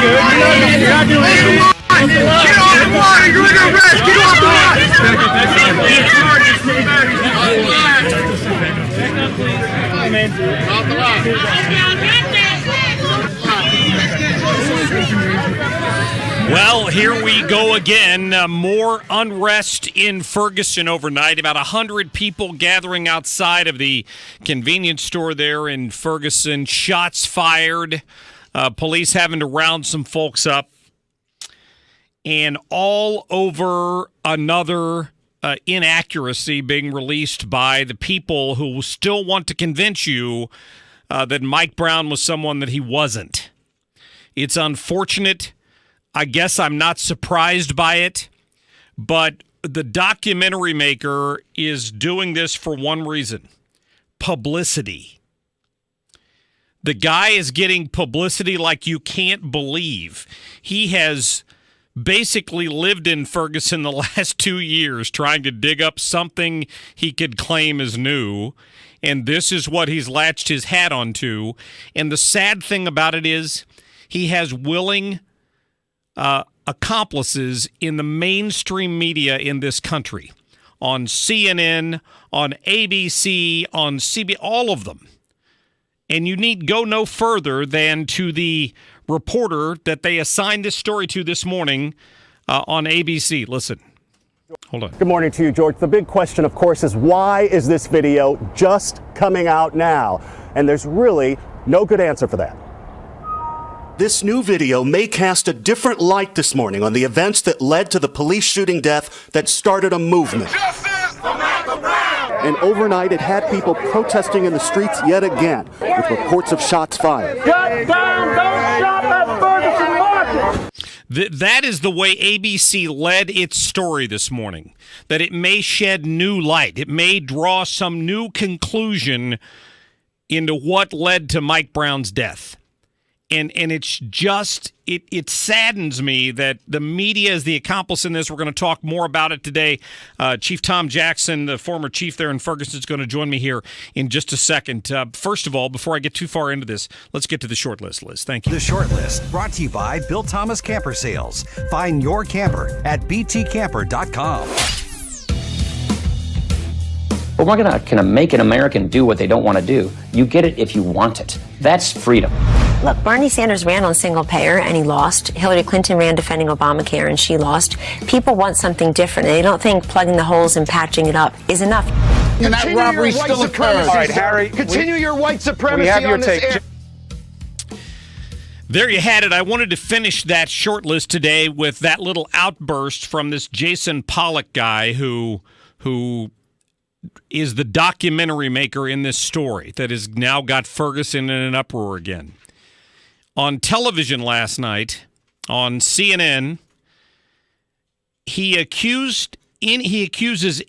You're not doing anything. Get off the water! You're under arrest! Get off the water! Off the Well, here we go again. More unrest in Ferguson overnight. About 100 people gathering outside of the convenience store there in Ferguson. Shots fired. Police having to round some folks up. And all over another inaccuracy being released by the people who still want to convince you that Mike Brown was someone that he wasn't. It's unfortunate. I guess I'm not surprised by it, but the documentary maker is doing this for one reason: publicity. The guy is getting publicity like you can't believe. He has basically lived in Ferguson the last 2 years trying to dig up something he could claim as new, and this is what he's latched his hat onto. And the sad thing about it is he has willing accomplices in the mainstream media in this country, on CNN, on ABC, on CBS, all of them. And you need go no further than to the reporter that they assigned this story to this morning on ABC. Listen. Hold on. Good morning to you, George. The big question, of course, is why is this video just coming out now? And there's really no good answer for that. This new video may cast a different light this morning on the events that led to the police shooting death that started a movement. Justice for Michael Brown! And overnight, it had people protesting in the streets yet again, with reports of shots fired. Shut down! Don't stop at Ferguson Market! That is the way ABC led its story this morning, that it may shed new light. It may draw some new conclusion into what led to Mike Brown's death. And it's just, it saddens me that the media is the accomplice in this. We're going to talk more about it today. Chief Tom Jackson, the former chief there in Ferguson, is going to join me here in just a second. First of all, before I get too far into this, let's get to the short list, Liz. Thank you. The short list brought to you by Bill Thomas Camper Sales. Find your camper at btcamper.com. But we're going to make an American do what they don't want to do. You get it if you want it. That's freedom. Look, Bernie Sanders ran on single payer and he lost. Hillary Clinton ran defending Obamacare and she lost. People want something different. They don't think plugging the holes and patching it up is enough. And that robbery still occurs. All right, Harry. Continue your white supremacy We have your on this take. There you had it. I wanted to finish that short list today with that little outburst from this Jason Pollock guy who is the documentary maker in this story that has now got Ferguson in an uproar again. On television last night, on CNN, he accuses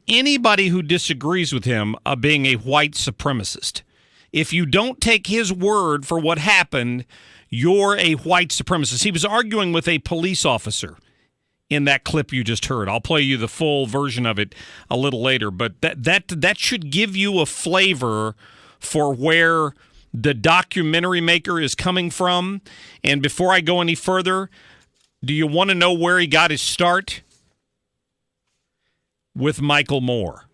anybody who disagrees with him of being a white supremacist. If you don't take his word for what happened, you're a white supremacist. He was arguing with a police officer in that clip you just heard. I'll play you the full version of it a little later, but that should give you a flavor for where the documentary maker is coming from. And before I go any further, do you want to know where he got his start? With Michael Moore.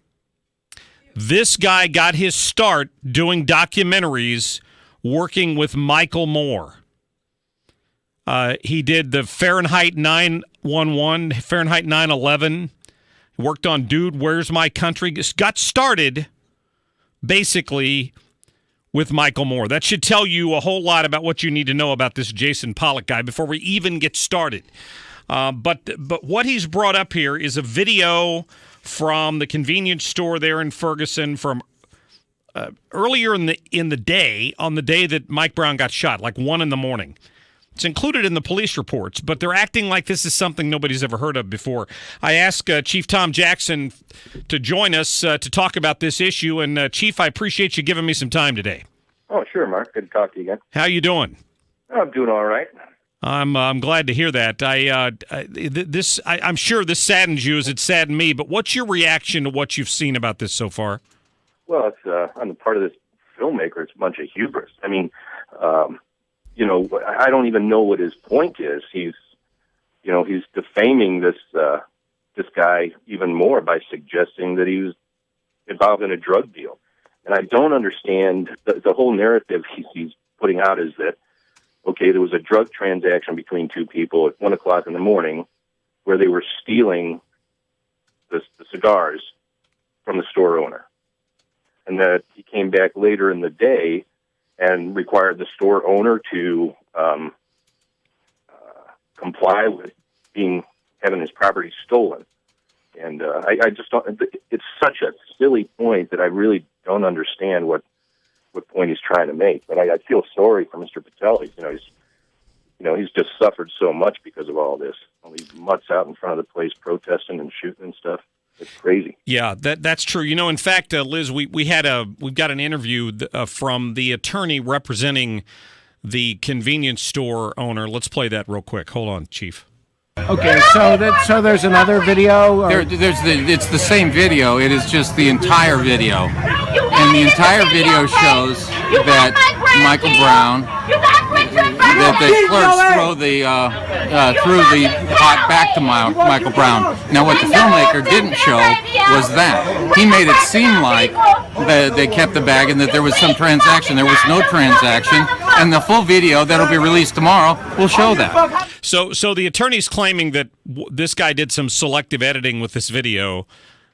This guy got his start doing documentaries working with Michael Moore. He did the Fahrenheit 9/11, Fahrenheit 9/11. He worked on Dude, Where's My Country? Got started basically with Michael Moore. That should tell you a whole lot about what you need to know about this Jason Pollock guy before we even get started. But what he's brought up here is a video from the convenience store there in Ferguson from earlier in the day, on the day that Mike Brown got shot, like 1 a.m. It's included in the police reports, but they're acting like this is something nobody's ever heard of before. I asked Chief Tom Jackson to join us to talk about this issue, and Chief, I appreciate you giving me some time today. Oh, sure, Mark. Good to talk to you again. How you doing? I'm doing all right. I'm glad to hear that. I'm sure this saddens you as it saddened me, but what's your reaction to what you've seen about this so far? Well, it's on the part of this filmmaker, it's a bunch of hubris. I mean, you know, I don't even know what his point is. He's defaming this guy even more by suggesting that he was involved in a drug deal. And I don't understand the whole narrative he's putting out is that, okay, there was a drug transaction between two people at 1 o'clock in the morning where they were stealing the cigars from the store owner. And that he came back later in the day and required the store owner to comply with having his property stolen. And I just don't. It's such a silly point that I really don't understand what point he's trying to make. But I feel sorry for Mr. Patel. He's just suffered so much because of all this. All these mutts out in front of the place protesting and shooting and stuff. It's crazy. Yeah, that's true. You know, in fact, Liz, we've got an interview from the attorney representing the convenience store owner. Let's play that real quick. Hold on, Chief. Okay, so there's another video. It's the same video. It is just the entire video, and the entire video shows that Michael Brown, that the clerks throw the pot back to Michael Brown. Now, what the filmmaker didn't show was that he made it seem like they kept the bag and that there was some transaction. There was no transaction, and the full video that'll be released tomorrow will show that. So the attorney's claiming that this guy did some selective editing with this video,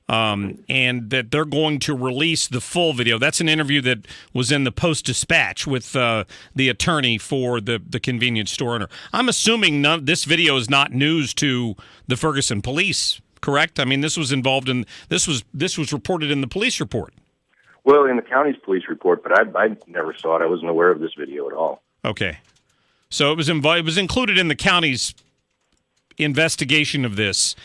and that they're going to release the full video. That's an interview that was in the Post-Dispatch with the attorney for the convenience store owner. I'm assuming this video is not news to the Ferguson police, correct? I mean, this was reported in the police report. Well, in the county's police report, but I never saw it. I wasn't aware of this video at all. Okay. So it was included in the county's investigation of this.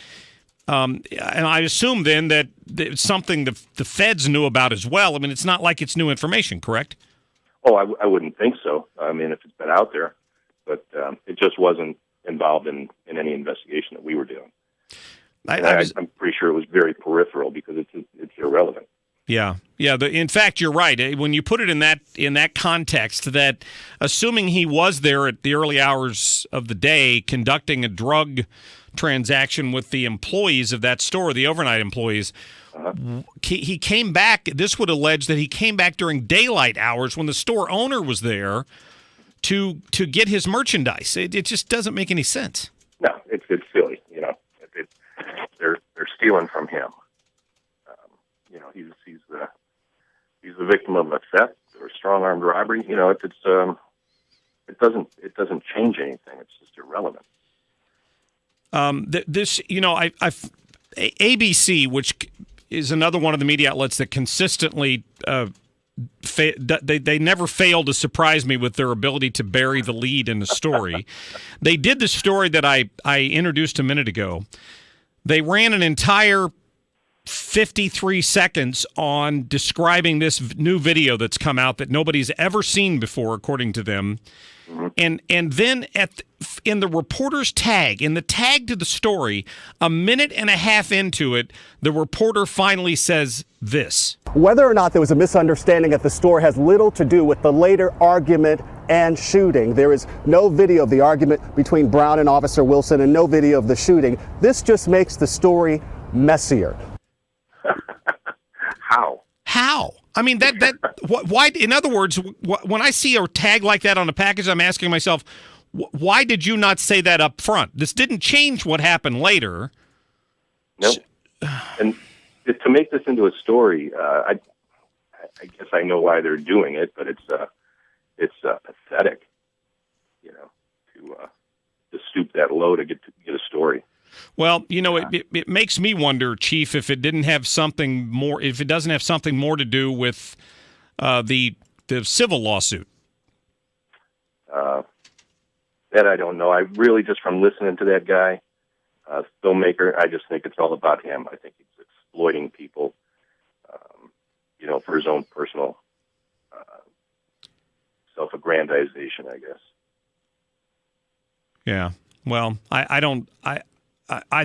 And I assume then that it's something the feds knew about as well. I mean, it's not like it's new information, correct? Oh, I wouldn't think so. I mean, if it's been out there. But it just wasn't involved in any investigation that we were doing. I'm pretty sure it was very peripheral because it's irrelevant. Yeah. In fact, you're right. When you put it in that context, that assuming he was there at the early hours of the day conducting a drug transaction with the employees of that store, the overnight employees, he came back. This would allege that he came back during daylight hours when the store owner was there to get his merchandise. It just doesn't make any sense. No, it's silly. You know, they're stealing from him. He's the victim of a theft or strong armed robbery. You know, it doesn't change anything. It's just irrelevant. ABC, which is another one of the media outlets that consistently they never fail to surprise me with their ability to bury the lead in the story. They did the story that I introduced a minute ago. They ran an entire 53 seconds on describing this new video that's come out that nobody's ever seen before, according to them. And then in the reporter's tag, in the tag to the story, a minute and a half into it, the reporter finally says this. Whether or not there was a misunderstanding at the store has little to do with the later argument and shooting. There is no video of the argument between Brown and Officer Wilson and no video of the shooting. This just makes the story messier. How? I mean, why? In other words, when I see a tag like that on a package, I'm asking myself, why did you not say that up front? This didn't change what happened later. Nope. And to make this into a story, I guess I know why they're doing it, but it's pathetic, you know, to stoop that low to get a story. Well, you know, it makes me wonder, Chief, if it doesn't have something more to do with the civil lawsuit. That I don't know. I really, just from listening to that guy, filmmaker, I just think it's all about him. I think he's exploiting people, you know, for his own personal self-aggrandization, I guess. Yeah. Well, I don't.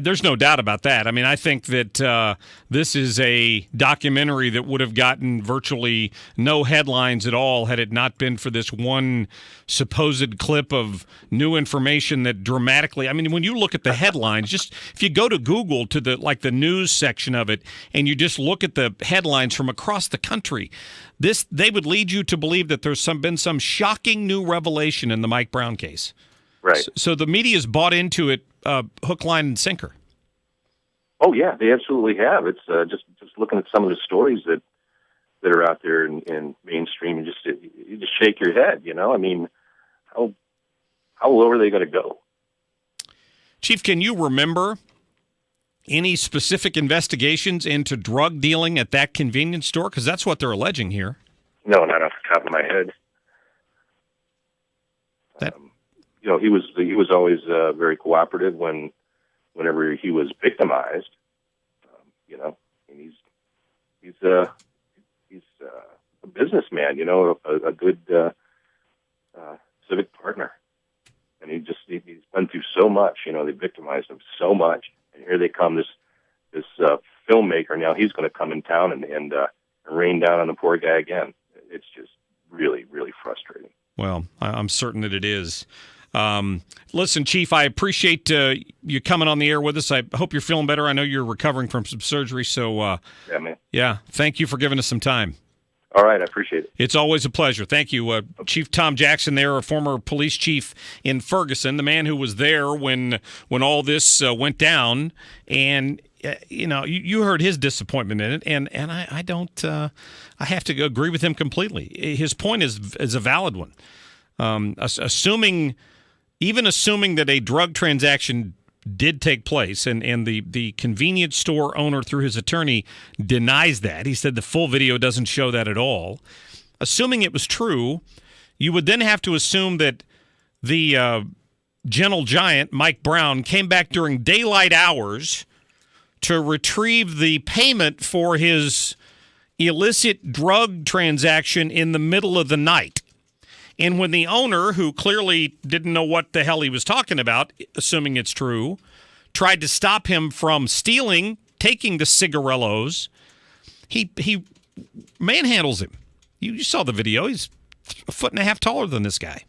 There's no doubt about that. I mean, I think that this is a documentary that would have gotten virtually no headlines at all had it not been for this one supposed clip of new information that dramatically. I mean, when you look at the headlines, just if you go to Google to the news section of it, and you just look at the headlines from across the country, they would lead you to believe that there's been some shocking new revelation in the Mike Brown case. Right. So the media's bought into it, hook, line, and sinker. Oh yeah, they absolutely have. It's just looking at some of the stories that are out there in mainstream, and you just shake your head. I mean, how low are they going to go? Chief, can you remember any specific investigations into drug dealing at that convenience store? Because that's what they're alleging here. No, not off the top of my head. He was always very cooperative whenever he was victimized. And he's a businessman. A good civic partner, and he's been through so much. They victimized him so much, and here they come. This filmmaker now, he's going to come in town and rain down on the poor guy again. It's just really, really frustrating. Well, I'm certain that it is. Listen, Chief, I appreciate you coming on the air with us. I hope you're feeling better. I know you're recovering from some surgery, so yeah, man. Yeah, thank you for giving us some time. All right, I appreciate it. It's always a pleasure. Thank you. Chief Tom Jackson there, a former police chief in Ferguson, the man who was there when all this went down. And, you heard his disappointment in it, and I don't I have to agree with him completely. His point is a valid one. Assuming that a drug transaction did take place, and the convenience store owner through his attorney denies that. He said the full video doesn't show that at all. Assuming it was true, you would then have to assume that the gentle giant, Mike Brown, came back during daylight hours to retrieve the payment for his illicit drug transaction in the middle of the night. And when the owner, who clearly didn't know what the hell he was talking about, assuming it's true, tried to stop him from stealing, taking the cigarillos, he manhandles him. You saw the video. He's a foot and a half taller than this guy.